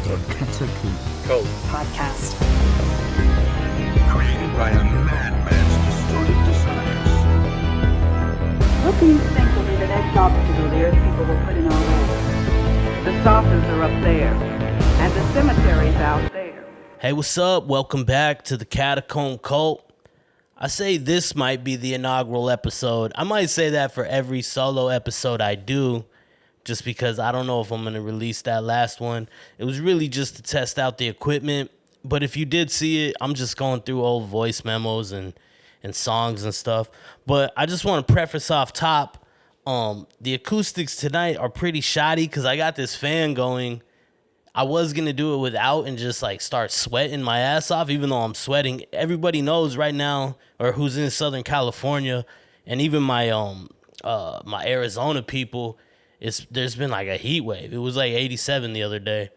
The Catacomb podcast. created by a madman's distorted desires. What do you think will be the next obstacle the Earth people will put in our way? The saucers are up there, and the cemetery's out there. Hey, what's up? Welcome back to the Catacomb Cult. I say this might be the inaugural episode. I might say that for every solo episode I do, just because I don't know if I'm going to release that last one. It was really just to test out the equipment. But if you did see it, I'm just going through old voice memos and songs and stuff. But I just want to preface off top, the acoustics tonight are pretty shoddy because I got this fan going. I was going to do it without and just like start sweating my ass off, even though I'm sweating. Everybody knows right now, or who's in Southern California, and even my my Arizona people, there's been like a heat wave. It was like 87 the other day,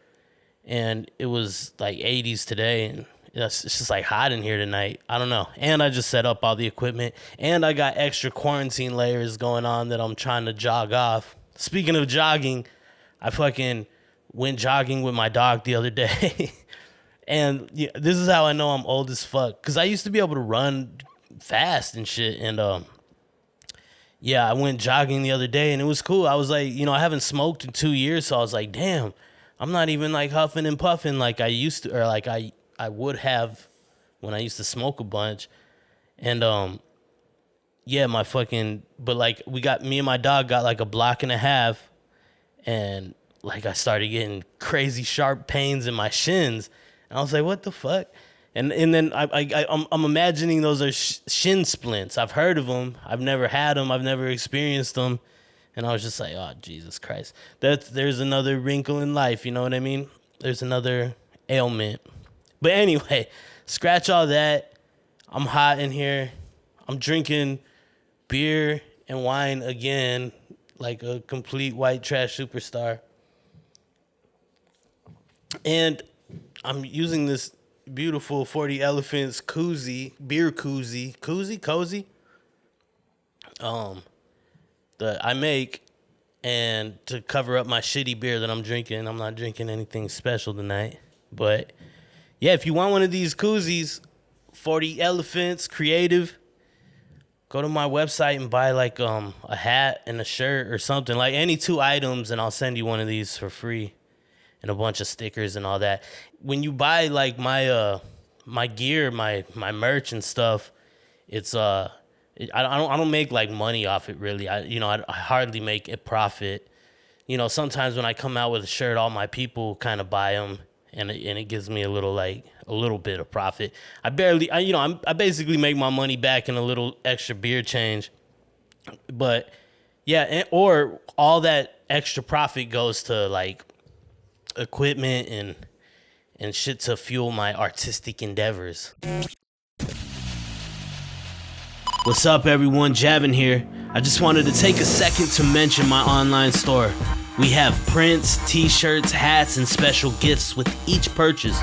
and it was like 80s today, and it's just like hot in here tonight. I don't know. And I just set up all the equipment, and I got extra quarantine layers going on that I'm trying to jog off. Speaking of jogging, I fucking went jogging with my dog the other day. And yeah, this is how I know I'm old as fuck, because I used to be able to run fast and shit. And yeah, I went jogging the other day and it was cool. I was like, I haven't smoked in 2 years, so I was like, damn, I'm not even like huffing and puffing like I used to, or like I would have when I used to smoke a bunch. And yeah, but like me and my dog got like a block and a half, and like I started getting crazy sharp pains in my shins, and I was like, what the fuck? And then I'm imagining those are shin splints. I've heard of them. I've never had them. I've never experienced them. And I was just like, oh, Jesus Christ. There's another wrinkle in life, you know what I mean? There's another ailment. But anyway, scratch all that. I'm hot in here. I'm drinking beer and wine again like a complete white trash superstar. And I'm using this beautiful 40 Elephants beer koozie, cozy, that I make, and to cover up my shitty beer that I'm drinking. I'm not drinking anything special tonight, but yeah, if you want one of these koozies, 40 Elephants Creative, go to my website and buy like a hat and a shirt or something, like any 2 items, and I'll send you one of these for free. And a bunch of stickers and all that. When you buy like my gear, my merch and stuff, it's I don't make like money off it really. I hardly make a profit. Sometimes when I come out with a shirt, all my people kind of buy them, and it gives me a little bit of profit. I basically make my money back in a little extra beer change. But yeah, or all that extra profit goes to like equipment and shit to fuel my artistic endeavors. What's up, everyone? Javin here. I just wanted to take a second to mention my online store. We have prints, t-shirts, hats, and special gifts with each purchase.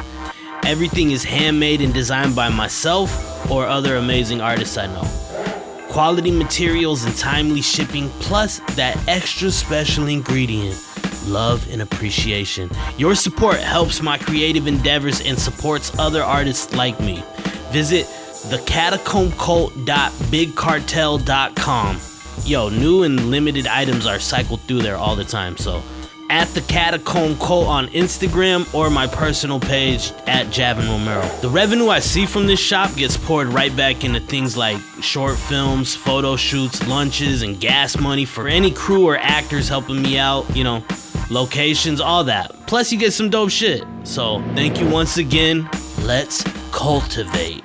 Everything is handmade and designed by myself or other amazing artists I know. Quality materials and timely shipping, plus that extra special ingredient, love and appreciation. Your support helps my creative endeavors and supports other artists like me. Visit thecatacombcult.bigcartel.com. Yo, new and limited items are cycled through there all the time, so at the Catacomb Cult on Instagram or my personal page at Javin Romero. The revenue I see from this shop gets poured right back into things like short films, photo shoots, lunches, and gas money for any crew or actors helping me out, locations, all that. Plus you get some dope shit. So thank you once again. Let's cultivate.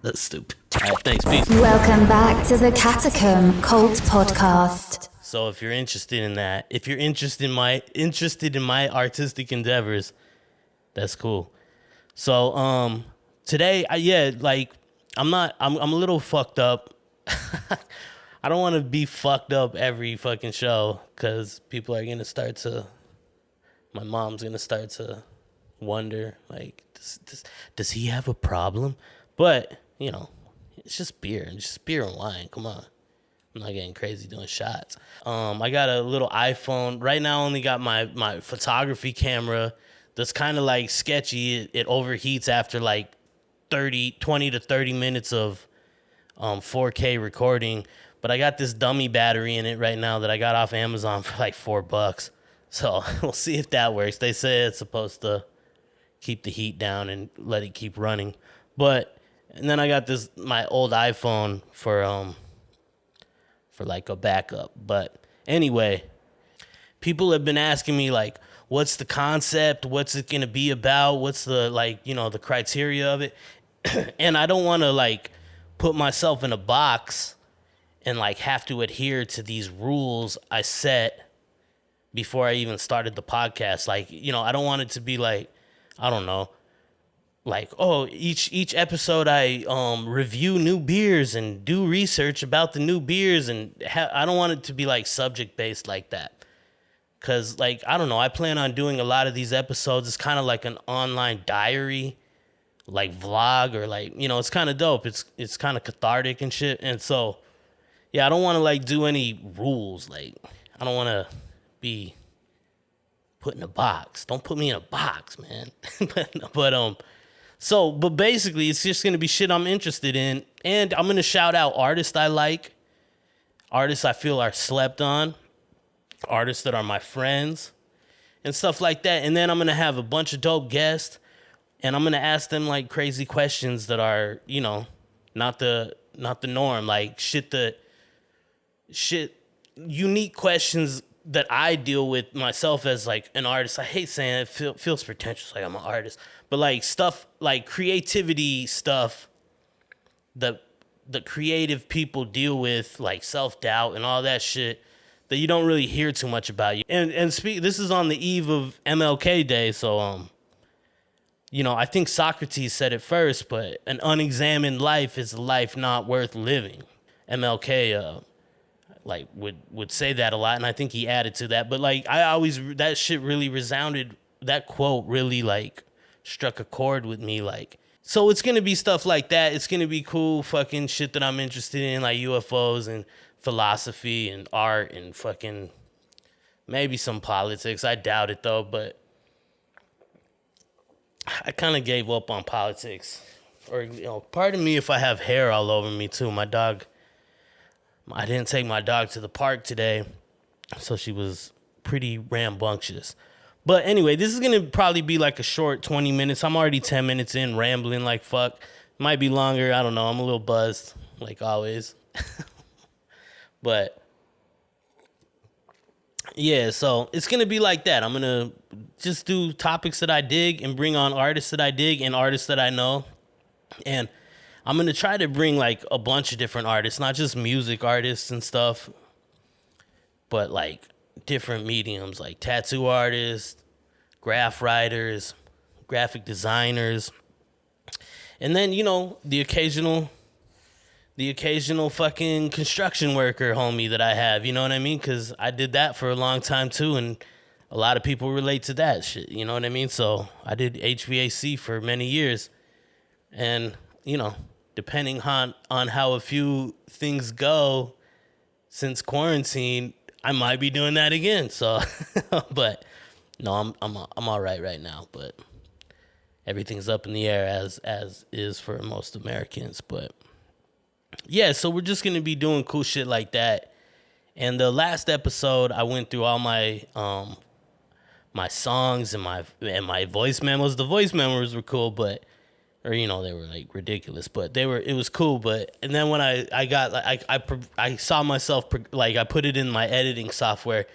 That's stupid. All right, thanks, peace. Welcome back to the Catacomb Cult podcast. So if you're interested in that, if you're interested in my artistic endeavors, that's cool. So today, I'm a little fucked up. I don't want to be fucked up every fucking show, because people are going to start to, my mom's going to start to wonder, like, does he have a problem? But, it's just beer and wine. Come on. I'm not getting crazy doing shots. I got a little iPhone. Right now I only got my photography camera that's kind of like sketchy. It overheats after like 20 to 30 minutes of 4K recording. But I got this dummy battery in it right now that I got off Amazon for like $4. So we'll see if that works. They say it's supposed to keep the heat down and let it keep running. And then I got my old iPhone for like a backup. But anyway, people have been asking me like, what's the concept? What's it going to be about? What's the the criteria of it? And I don't want to like put myself in a box and like have to adhere to these rules I set before I even started the podcast. Like, I don't want it to be like, I don't know, like, oh, each episode I review new beers and do research about the new beers, and I don't want it to be like subject based like that. Cause like, I don't know, I plan on doing a lot of these episodes. It's kind of like an online diary, like vlog, or like, it's kind of dope. It's kind of cathartic and shit. And so, yeah, I don't want to like do any rules. Like, I don't want to be put in a box. Don't put me in a box, man. but basically it's just going to be shit I'm interested in. And I'm going to shout out artists I like, artists I feel are slept on, artists that are my friends and stuff like that. And then I'm going to have a bunch of dope guests, and I'm going to ask them like crazy questions that are, not the norm, like unique questions that I deal with myself as like an artist. I hate saying it, feels pretentious, like I'm an artist, but like stuff like creativity stuff that the creative people deal with, like self-doubt and all that shit that you don't really hear too much about. This is on the eve of MLK Day, so I think Socrates said it first, but an unexamined life is a life not worth living. MLK would say that a lot, and I think he added to that. But like, that shit really resounded. That quote really like struck a chord with me. Like, so it's gonna be stuff like that. It's gonna be cool fucking shit that I'm interested in, like UFOs and philosophy and art and fucking maybe some politics. I doubt it though, but I kind of gave up on politics. Or, pardon me if I have hair all over me too. I didn't take my dog to the park today, so she was pretty rambunctious. But anyway, this is going to probably be like a short 20 minutes. I'm already 10 minutes in, rambling like fuck. Might be longer. I don't know. I'm a little buzzed, like always. But yeah, so it's going to be like that. I'm going to just do topics that I dig and bring on artists that I dig and artists that I know. And I'm going to try to bring like a bunch of different artists, not just music artists and stuff, but like different mediums, like tattoo artists, graph writers, graphic designers, and then, the occasional fucking construction worker homie that I have, you know what I mean? Because I did that for a long time too, and a lot of people relate to that shit, you know what I mean? So I did HVAC for many years, and, depending on how a few things go since quarantine, I might be doing that again. So, but no, I'm all right now, but everything's up in the air as is for most Americans. But yeah, so we're just gonna be doing cool shit like that. And the last episode, I went through all my my songs and my voice memos. The voice memos were cool, but they were like ridiculous, but it was cool. But and then when I got like I saw myself like I put it in my editing software,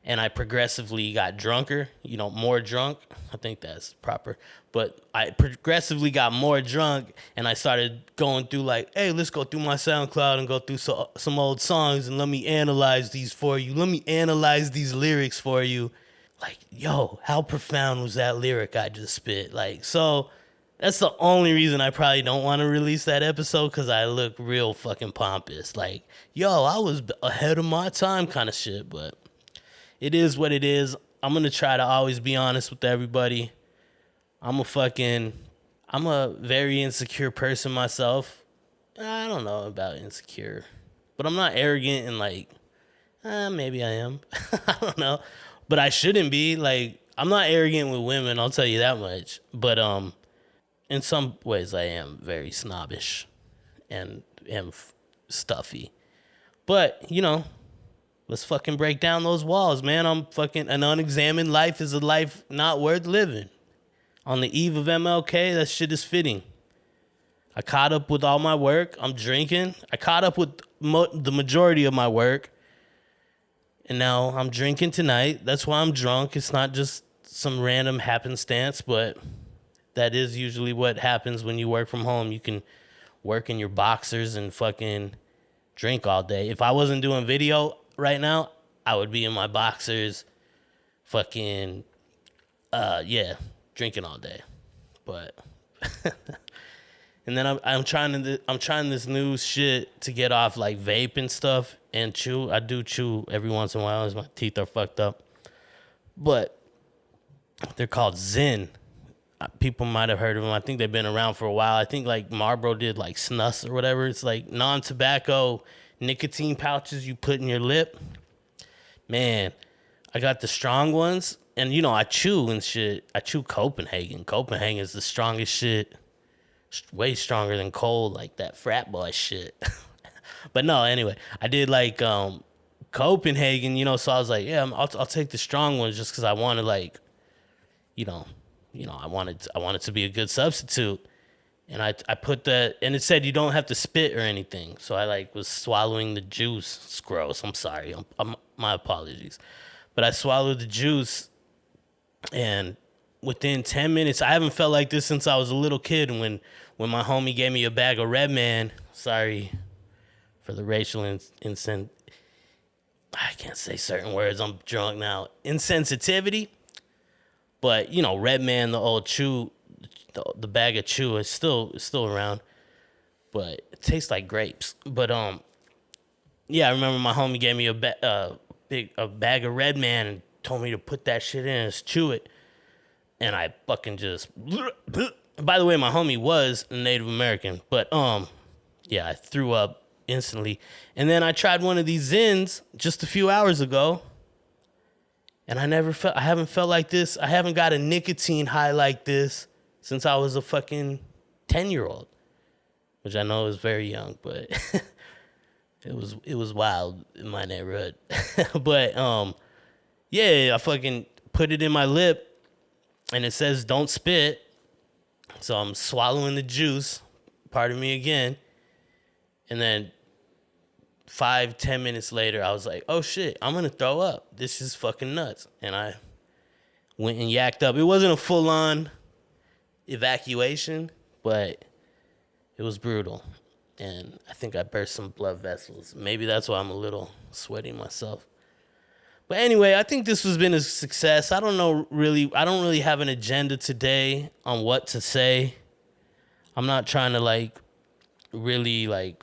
and I progressively got drunker, more drunk. I think that's proper. But I progressively got more drunk, and I started going through like, hey, let's go through my SoundCloud and go through some old songs, and let me analyze these for you. Let me analyze these lyrics for you. Like, yo, how profound was that lyric I just spit? Like, so that's the only reason I probably don't want to release that episode, because I look real fucking pompous. Like, yo, I was ahead of my time kind of shit, but it is what it is. I'm going to try to always be honest with everybody. I'm a very insecure person myself. I don't know about insecure, but I'm not arrogant and like, maybe I am. I don't know, but I shouldn't be. Like, I'm not arrogant with women, I'll tell you that much. But in some ways I am very snobbish and stuffy. But, you know, let's fucking break down those walls, man. An unexamined life is a life not worth living. On the eve of MLK, that shit is fitting. I caught up with all my work. I'm drinking. I caught up with the majority of my work. And now I'm drinking tonight. That's why I'm drunk. It's not just some random happenstance, but that is usually what happens when you work from home. You can work in your boxers and fucking drink all day. If I wasn't doing video right now, I would be in my boxers fucking, drinking all day. But... And then I'm trying this new shit to get off like vape and stuff and chew. I do chew every once in a while as my teeth are fucked up. But they're called Zyn. People might have heard of them. I think they've been around for a while. I think like Marlboro did like Snus or whatever. It's like non-tobacco nicotine pouches you put in your lip. Man, I got the strong ones. And you know, I chew and shit. I chew Copenhagen. Copenhagen is the strongest shit. Way stronger than cold, like that frat boy shit. But no, anyway, I did like Copenhagen, you know, so I was like, yeah, I'll take the strong ones just because I wanted like, you know, I wanted to be a good substitute. And I put that, and it said you don't have to spit or anything. So I like was swallowing the juice. It's gross. I'm sorry. My apologies. But I swallowed the juice, and within 10 minutes, I haven't felt like this since I was a little kid when my homie gave me a bag of Red Man. Sorry for the racial I can't say certain words. I'm drunk now. Insensitivity. But, you know, Red Man, the old chew, the bag of chew is still around. But it tastes like grapes. But, yeah, I remember my homie gave me a bag of Red Man and told me to put that shit in and chew it. And I fucking just... By the way, my homie was Native American. But, yeah, I threw up instantly. And then I tried one of these Zyns just a few hours ago. And I haven't felt like this. I haven't got a nicotine high like this since I was a fucking 10-year-old. Which I know is very young, but it was wild in my neighborhood. But, yeah, I fucking put it in my lip. And it says, don't spit. So I'm swallowing the juice. Pardon me again. And then 5-10 minutes later, I was like, oh shit, I'm going to throw up. This is fucking nuts. And I went and yacked up. It wasn't a full-on evacuation, but it was brutal. And I think I burst some blood vessels. Maybe that's why I'm a little sweaty myself. But anyway, I think this has been a success. I don't really have an agenda today on what to say. I'm not trying to really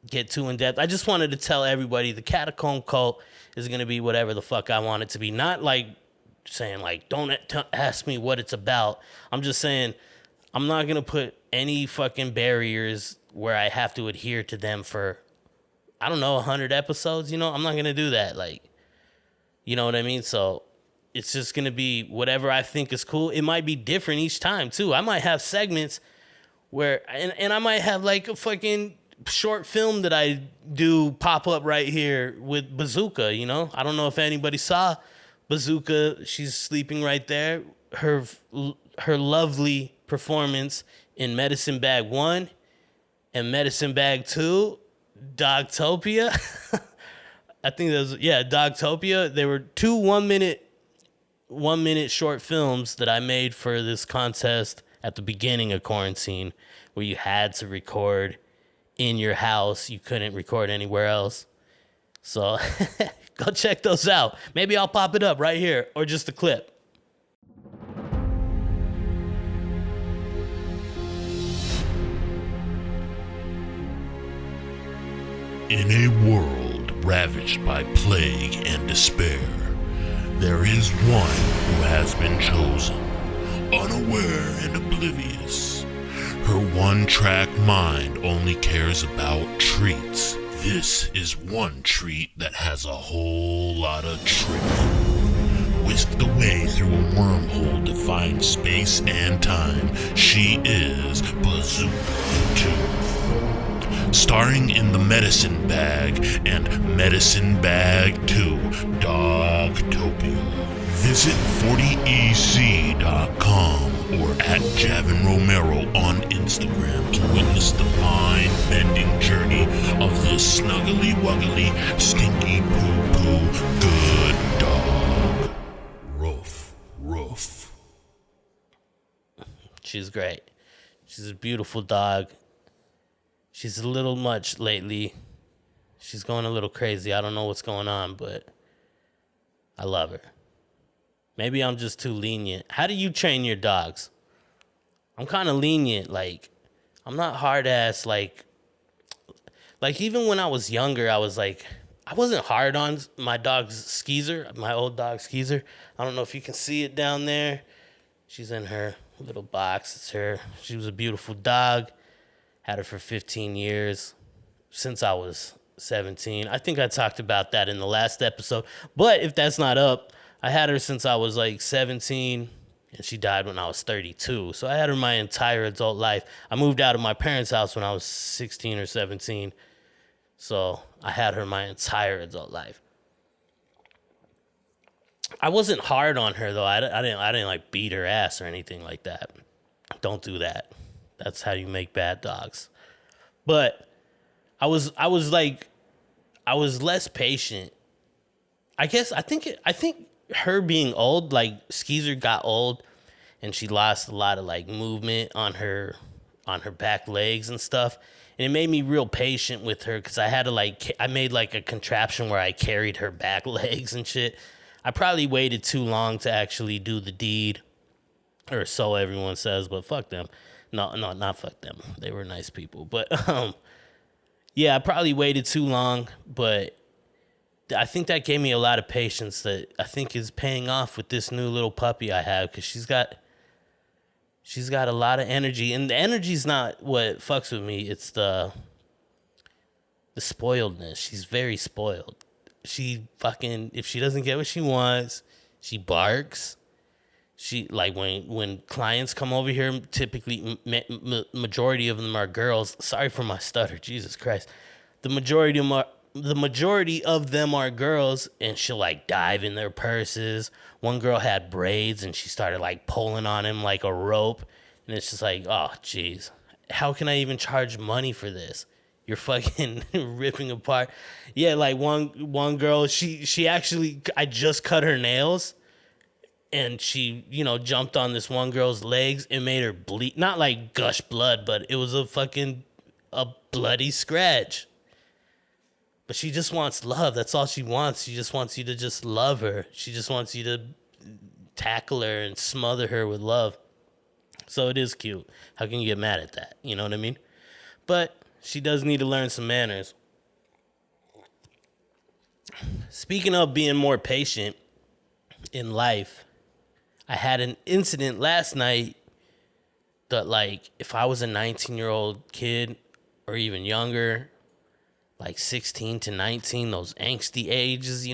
get too in depth. I just wanted to tell everybody the Catacomb cult is going to be whatever the fuck I want it to be. Not saying don't ask me what it's about. I'm just saying I'm not going to put any fucking barriers where I have to adhere to them for 100 episodes, you know? I'm not going to do that. You know what I mean? So it's just going to be whatever I think is cool. It might be different each time, too. I might have segments where, and I might have a fucking short film that I do pop up right here with Bazooka, you know? I don't know if anybody saw Bazooka. She's sleeping right there. Her lovely performance in Medicine Bag 1 and Medicine Bag 2, Dogtopia. I think that was, Dogtopia. There were 2 1 minute short films that I made for this contest at the beginning of quarantine where you had to record in your house. You couldn't record anywhere else. So go check those out. Maybe I'll pop it up right here or just a clip. In a world ravaged by plague and despair, there is one who has been chosen, unaware and oblivious. Her one-track mind only cares about treats. This is one treat that has a whole lot of trick. With whisked away through a wormhole defying space and time. She is Bazooka Tooth. Starring in The Medicine Bag and Medicine Bag 2, Dogtopia. Visit 40ec.com or at Javin Romero on Instagram to witness the mind-bending journey of the snuggly-wuggly, stinky-poo-poo good dog. Ruff, ruff. She's great. She's a beautiful dog. She's a little much lately. She's going a little crazy. I don't know what's going on, but I love her. Maybe I'm just too lenient. How do you train your dogs? I'm kind of lenient. Like, I'm not hard ass. Like even when I was younger, I wasn't hard on my dog's Skeezer, my old dog Skeezer. I don't know if you can see it down there. She's in her little box. It's her. She was a beautiful dog. Had her for 15 years since I was 17. I think I talked about that in the last episode. But if that's not up, I had her since I was like 17, and she died when I was 32. So I had her my entire adult life. I moved out of my parents' house when I was 16 or 17. So I had her my entire adult life. I wasn't hard on her though. I didn't like beat her ass or anything like that. Don't do that. That's how you make bad dogs. But I was less patient. I think her being old, like Skeezer got old and she lost a lot of like movement on her back legs and stuff. And it made me real patient with her because I had to I made like a contraption where I carried her back legs and shit. I probably waited too long to actually do the deed, or so everyone says, but fuck them. No, not fuck them. They were nice people. But yeah, I probably waited too long, but I think that gave me a lot of patience that I think is paying off with this new little puppy I have, because she's got a lot of energy, and the energy's not what fucks with me. It's the spoiledness. She's very spoiled. She fucking, if she doesn't get what she wants, she barks. She, like, when clients come over here, typically majority of them are girls. Sorry for my stutter, Jesus Christ. The majority of them are girls, and she'll like dive in their purses. One girl had braids and she started like pulling on him like a rope, and it's just like, oh jeez, how can I even charge money for this? You're fucking ripping apart. Yeah, like one girl, she actually, I just cut her nails, and she, jumped on this one girl's legs and made her bleed, not like gush blood, but it was a bloody scratch. But she just wants love. That's all she wants. She just wants you to just love her. She just wants you to tackle her and smother her with love. So it is cute. How can you get mad at that? You know what I mean? But she does need to learn some manners. Speaking of being more patient in life, I had an incident last night that, like, if I was a 19-year-old kid or even younger, like 16 to 19, those angsty ages,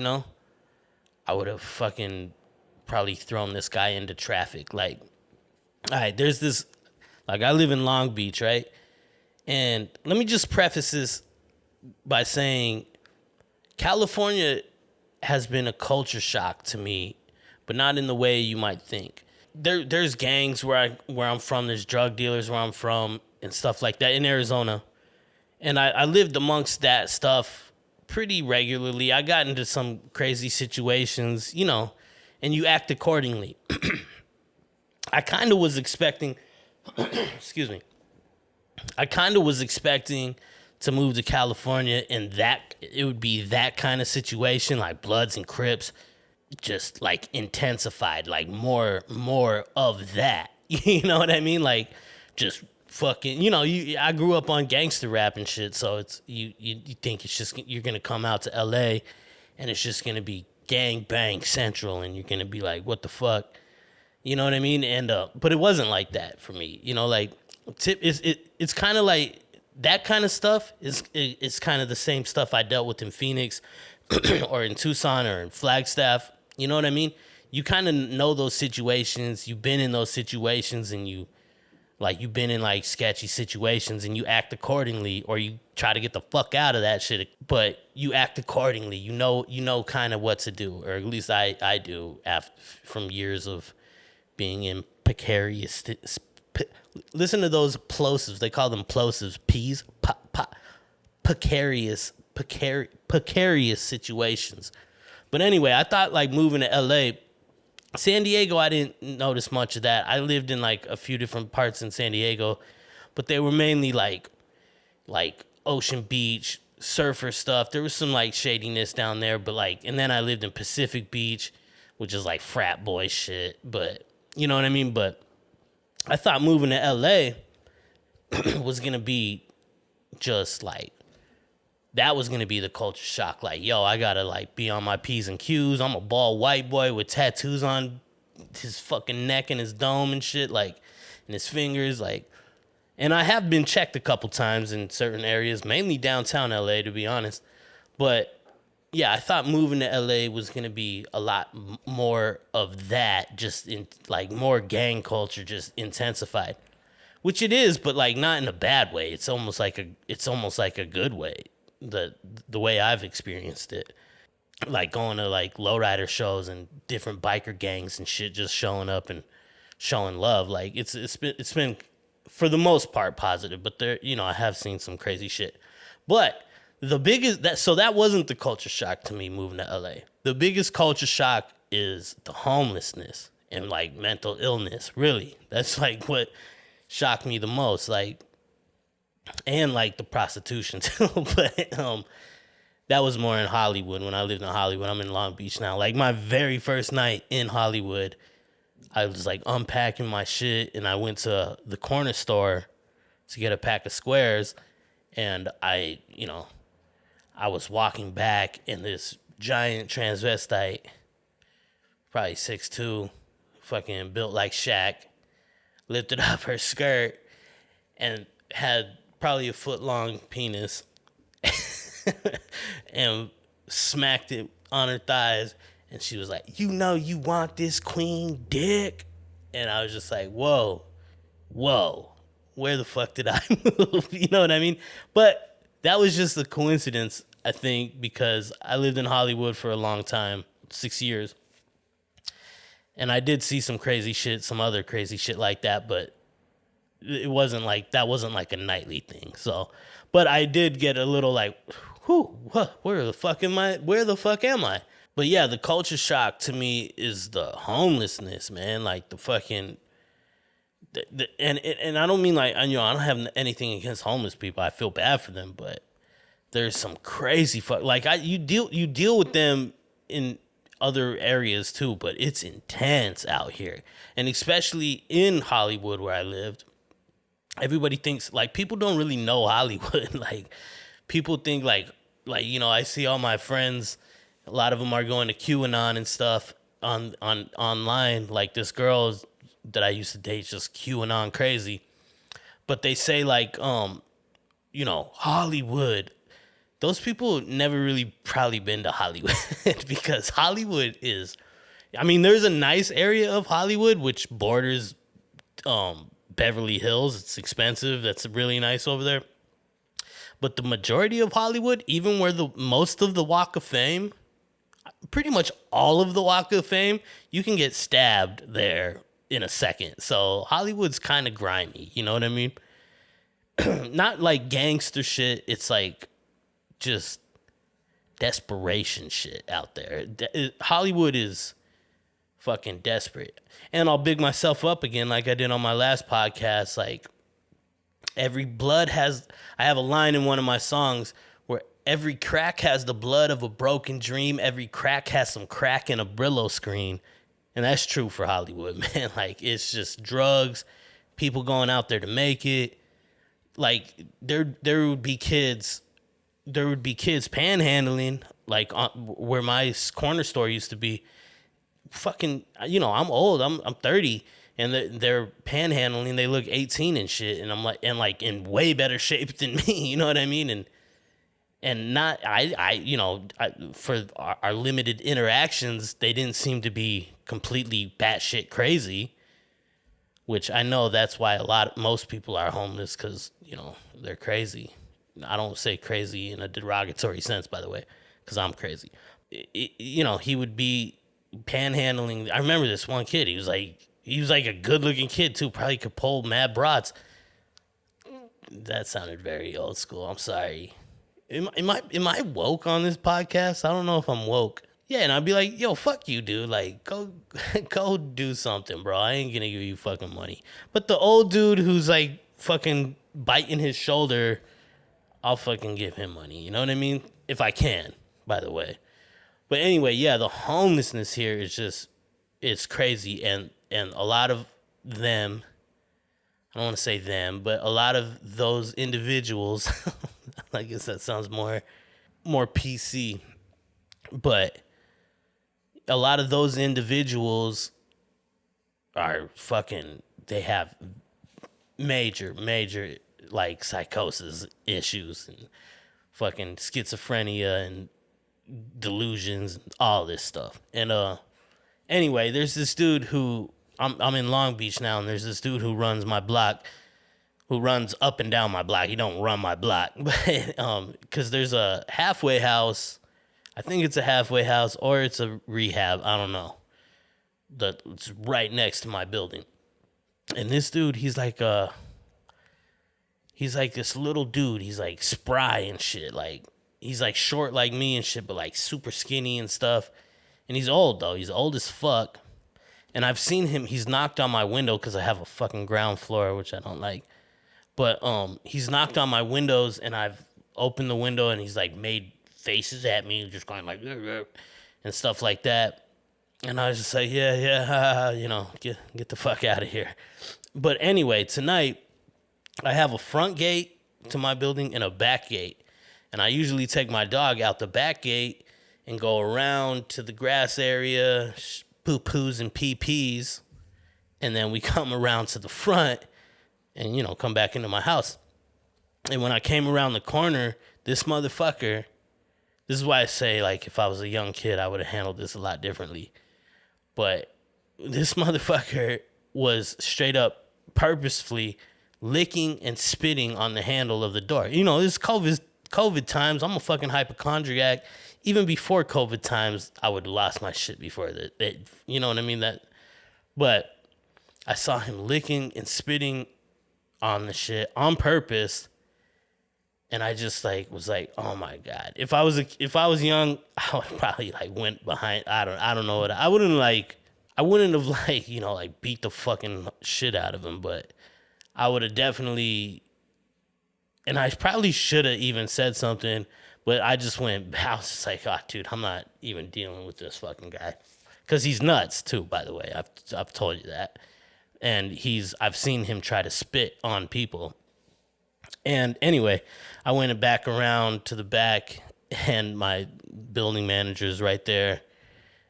I would have fucking probably thrown this guy into traffic. Like, all right, there's this, like, I live in Long Beach, right? And let me just preface this by saying California has been a culture shock to me, but not in the way you might think. There's gangs where I'm from, there's drug dealers where I'm from and stuff like that in Arizona. And I lived amongst that stuff pretty regularly. I got into some crazy situations, and you act accordingly. I kind of was expecting, excuse me. I kind of was expecting to move to California and that it would be that kind of situation, like Bloods and Crips, just like intensified, like more of that. You know what I mean? Like just fucking, I grew up on gangster rap and shit, so it's you think it's just you're gonna come out to LA and it's just gonna be gang bang central and you're gonna be like, what the fuck? You know what I mean? And but it wasn't like that for me. Like it's kind of like that kind of stuff is kind of the same stuff I dealt with in Phoenix or in Tucson or in Flagstaff. You know what I mean? you kind of know those situations. You've been in those situations, and you've been in like sketchy situations, and you act accordingly, or you try to get the fuck out of that shit. But you act accordingly. You know kind of what to do, or at least I do from years of being in precarious. Listen to those plosives. They call them plosives. P's. Precarious situations. But anyway, I thought like moving to LA. San Diego, I didn't notice much of that. I lived in like a few different parts in San Diego, but they were mainly like Ocean Beach, surfer stuff. There was some like shadiness down there, but like, and then I lived in Pacific Beach, which is like frat boy shit, but you know what I mean? But I thought moving to LA was gonna be just like, that was gonna be the culture shock. Like, yo, I gotta like be on my P's and Q's. I'm a bald white boy with tattoos on his fucking neck and his dome and shit, like, and his fingers, like. And I have been checked a couple times in certain areas, mainly downtown LA, to be honest. But yeah, I thought moving to LA was gonna be a lot more of that, just in like more gang culture, just intensified, which it is, but like not in a bad way. It's almost like a good way. The way I've experienced it, like going to like lowrider shows and different biker gangs and shit, just showing up and showing love. Like it's been for the most part positive, but there, you know, I have seen some crazy shit. But the biggest that wasn't the culture shock to me moving to LA. The biggest culture shock is the homelessness and like mental illness. Really, that's like what shocked me the most. Like. And like the prostitution too, but that was more in Hollywood. When I lived in Hollywood, I'm in Long Beach now. Like my very first night in Hollywood, I was like unpacking my shit, and I went to the corner store to get a pack of squares, and I was walking back, and this giant transvestite, probably 6'2", fucking built like Shaq, lifted up her skirt and had probably a foot-long penis and smacked it on her thighs, and she was like, you know you want this queen dick? And I was just like, whoa, where the fuck did I move? You know what I mean? But that was just a coincidence, I think, because I lived in Hollywood for a long time, 6 years, and I did see some crazy shit, some other crazy shit like that, but it wasn't like a nightly thing. So, but I did get a little like, where the fuck am I? But yeah, the culture shock to me is the homelessness, man. Like the fucking, and I don't mean like, I don't have anything against homeless people. I feel bad for them, but there's some crazy you deal with them in other areas too, but it's intense out here, and especially in Hollywood where I lived. Everybody thinks, like, people don't really know Hollywood. Like, people think, like, I see all my friends, a lot of them are going to QAnon and stuff on online. Like, this girl that I used to date, just QAnon crazy. But they say, like, Hollywood. Those people never really probably been to Hollywood because Hollywood is, there's a nice area of Hollywood which borders, Beverly Hills. It's expensive. That's really nice over there. But the majority of Hollywood, even where most of the Walk of Fame, pretty much all of the Walk of Fame, you can get stabbed there in a second. So Hollywood's kind of grimy. You know what I mean? Not like gangster shit. It's like just desperation shit out there. Hollywood is fucking desperate. And I'll big myself up again like I did on my last podcast. Like, I have a line in one of my songs where every crack has the blood of a broken dream. Every crack has some crack in a Brillo screen. And that's true for Hollywood, man. Like, it's just drugs, people going out there to make it. Like, there would be kids panhandling, like where my corner store used to be. Fucking, I'm old. I'm 30, and they're panhandling. They look 18 and shit, and I'm like, in way better shape than me. You know what I mean? And not for our limited interactions, they didn't seem to be completely batshit crazy, which I know that's why most people are homeless, because, you know, they're crazy. I don't say crazy in a derogatory sense, by the way, because I'm crazy. You know, he would be panhandling. I remember this one kid. He was like a good-looking kid, too. Probably could pull mad broads. That sounded very old school. I'm sorry. Am I woke on this podcast? I don't know if I'm woke. Yeah, and I'd be like, yo, fuck you, dude. Like, go do something, bro. I ain't gonna give you fucking money. But the old dude who's like fucking biting his shoulder, I'll fucking give him money. You know what I mean? If I can, by the way. But anyway, yeah, the homelessness here is just, it's crazy. And a lot of them, I don't want to say them, but a lot of those individuals, I guess that sounds more PC, but a lot of those individuals are fucking, they have major, like, psychosis issues and fucking schizophrenia and delusions and all this stuff. And anyway, there's this dude who, I'm in Long Beach now, and there's this dude who runs my block, who runs up and down my block. He don't run my block, but because there's a halfway house. I think it's a halfway house or it's a rehab. I don't know. It's right next to my building. And this dude, he's like this little dude. He's like spry and shit. Like, he's like short like me and shit, but like super skinny and stuff. And he's old though. He's old as fuck. And I've seen him. He's knocked on my window because I have a fucking ground floor, which I don't like. But he's knocked on my windows, and I've opened the window, and he's like made faces at me, just going like, and stuff like that. And I was just like, yeah, you know, get the fuck out of here. But anyway, tonight I have a front gate to my building and a back gate. And I usually take my dog out the back gate and go around to the grass area, poo-poos and pee-pees. And then we come around to the front and, you know, come back into my house. And when I came around the corner, this motherfucker, this is why I say, like, if I was a young kid, I would have handled this a lot differently. But this motherfucker was straight up purposefully licking and spitting on the handle of the door. You know, this COVID times. I'm a fucking hypochondriac. Even before COVID times, I would have lost my shit before that. You know what I mean? But I saw him licking and spitting on the shit on purpose. And I just like was like, oh my God. If I was young, I would probably like went behind. I don't know what I wouldn't have like, you know, like beat the fucking shit out of him, but I would have definitely, and I probably should have even said something, but I just went, I was just like, oh dude, I'm not even dealing with this fucking guy. Cause he's nuts too, by the way. I've told you that. And I've seen him try to spit on people. And anyway, I went back around to the back, and my building manager's right there.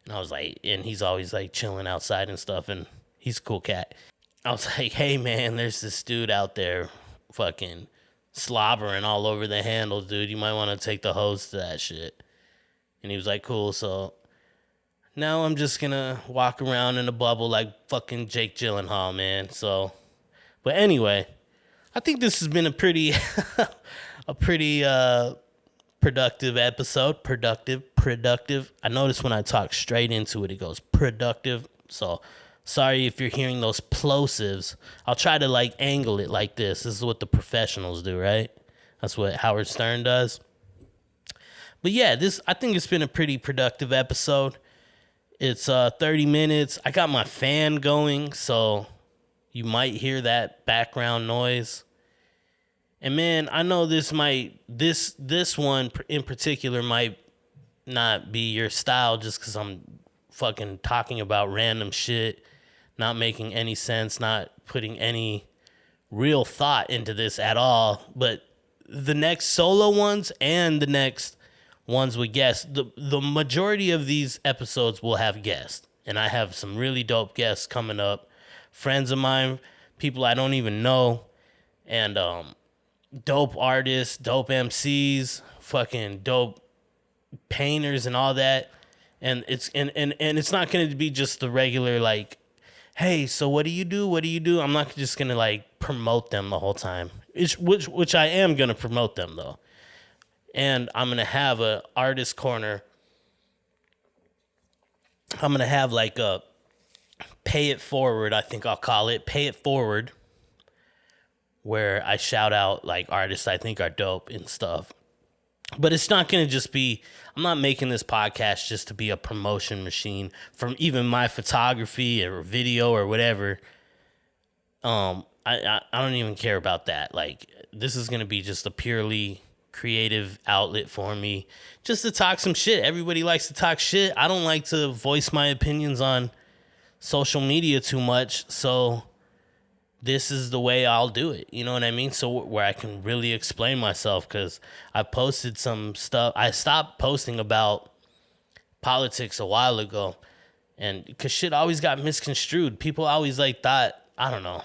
And I was like, and he's always like chilling outside and stuff, and he's a cool cat. I was like, hey man, there's this dude out there fucking slobbering all over the handle, dude. You might want to take the hose to that shit. And he was like, cool. So now I'm just gonna walk around in a bubble like fucking Jake Gyllenhaal, man. So, but anyway, I think this has been a pretty productive episode. Productive. I notice when I talk straight into it, it goes productive. So sorry if you're hearing those plosives. I'll try to like angle it like this. This is what the professionals do, right? That's what Howard Stern does. But yeah, I think it's been a pretty productive episode. It's 30 minutes. I got my fan going, so you might hear that background noise. And man, I know this one in particular might not be your style just because I'm fucking talking about random shit, not making any sense, not putting any real thought into this at all. But the next solo ones and the next ones with guests, the majority of these episodes will have guests. And I have some really dope guests coming up. Friends of mine, people I don't even know, and dope artists, dope MCs, fucking dope painters and all that. And it's not going to be just the regular, like, hey, so what do you do? What do you do? I'm not just going to, like, promote them the whole time, which I am going to promote them, though. And I'm going to have a artist corner. I'm going to have, like, a pay it forward, I think I'll call it. Pay it forward, where I shout out, like, artists I think are dope and stuff. But it's not going to just be, I'm not making this podcast just to be a promotion machine from even my photography or video or whatever. I don't even care about that. Like, this is going to be just a purely creative outlet for me, just to talk some shit. Everybody likes to talk shit. I don't like to voice my opinions on social media too much, so this is the way I'll do it. You know what I mean? So where I can really explain myself, because I posted some stuff. I stopped posting about politics a while ago, and because shit always got misconstrued. People always like thought, I don't know,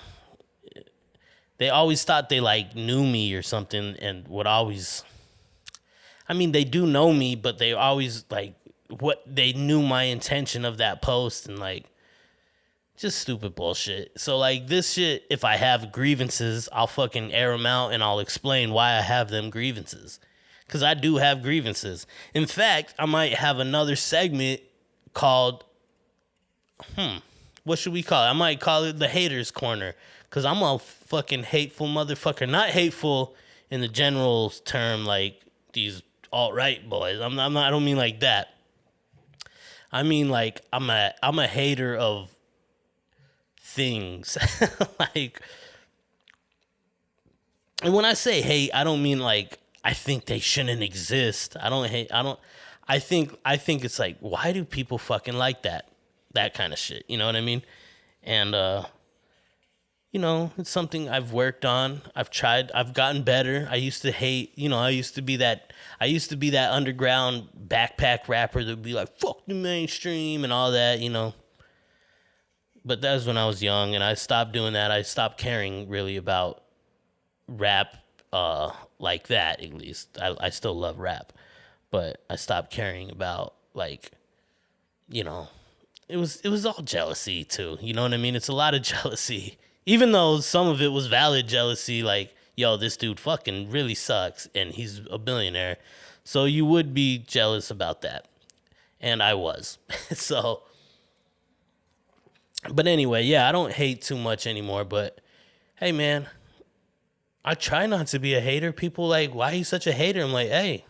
they always thought they like knew me or something, and would always, I mean, they do know me, but they always like what they knew my intention of that post, and like, just stupid bullshit. So, like, this shit, if I have grievances, I'll fucking air them out and I'll explain why I have them grievances. Because I do have grievances. In fact, I might have another segment called, what should we call it? I might call it the Haters Corner. Because I'm a fucking hateful motherfucker. Not hateful in the general term, like these alt-right boys. I don't mean like that. I mean, like, I'm a hater of things. Like, and when I say hate, I don't mean like I think they shouldn't exist. I think it's like, why do people fucking like that kind of shit, you know what I mean? And you know, it's something I've worked on. I've tried, I've gotten better. I used to hate, you know, I used to be that underground backpack rapper that'd be like, fuck the mainstream and all that, you know. But that was when I was young, and I stopped doing that. I stopped caring really about rap like that, at least. I still love rap, but I stopped caring about, like, you know, it was all jealousy too. You know what I mean? It's a lot of jealousy. Even though some of it was valid jealousy, like, yo, this dude fucking really sucks, and he's a billionaire. So you would be jealous about that. And I was. So... But anyway, yeah, I don't hate too much anymore, but hey, man, I try not to be a hater. People like, why are you such a hater? I'm like, hey,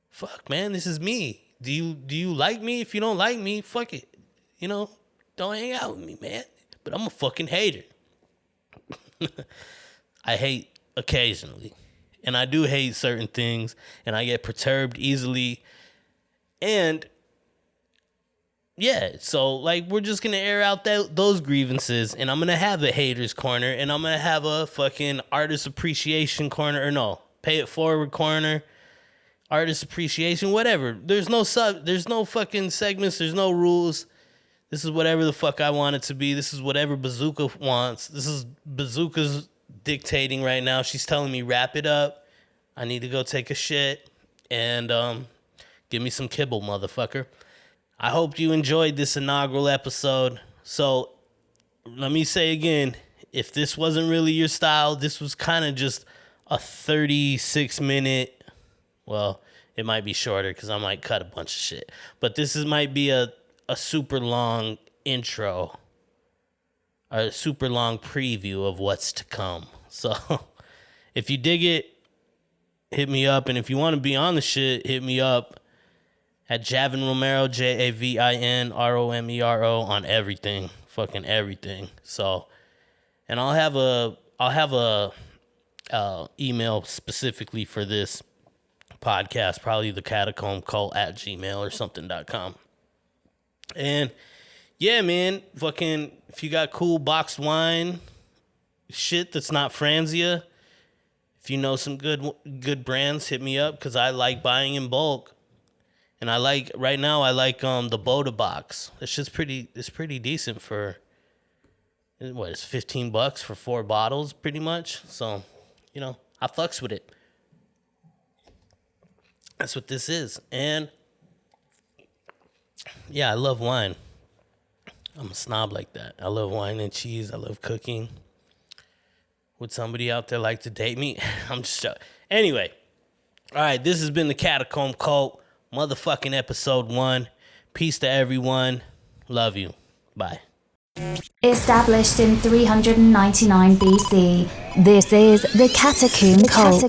fuck, man, this is me. Do you like me? If you don't like me, fuck it. You know, don't hang out with me, man. But I'm a fucking hater. I hate occasionally, and I do hate certain things, and I get perturbed easily, and... yeah, so, like, we're just going to air out those grievances, and I'm going to have a haters corner, and I'm going to have a fucking artist appreciation corner, or no, pay it forward corner, artist appreciation, whatever. There's no fucking segments, there's no rules. This is whatever the fuck I want it to be. This is whatever Bazooka wants. This is Bazooka's dictating right now. She's telling me, wrap it up. I need to go take a shit, and give me some kibble, motherfucker. I hope you enjoyed this inaugural episode. So let me say again, if this wasn't really your style, this was kind of just a 36-minute, well, it might be shorter because I might cut a bunch of shit. But might be a super long intro, or a super long preview of what's to come. So if you dig it, hit me up. And if you want to be on the shit, hit me up at Javin Romero, JavinRomero on everything, fucking everything. So, and I'll have a email specifically for this podcast, probably the Catacomb Cult at gmail or something.com. And yeah, man, fucking, if you got cool boxed wine, shit that's not Franzia, if you know some good brands, hit me up, because I like buying in bulk. And right now I like the Boda box. It's just it's pretty decent for, what, it's $15 for 4 bottles pretty much. So, you know, I fucks with it. That's what this is. And Yeah, I love wine. I'm a snob like that. I love wine and cheese. I love cooking. Would somebody out there like to date me? I'm just joking. Anyway, all right, this has been the Catacomb Cult, motherfucking episode 1. Peace to everyone. Love you. Bye. Established in 399 BC, this is the Catacomb Cult.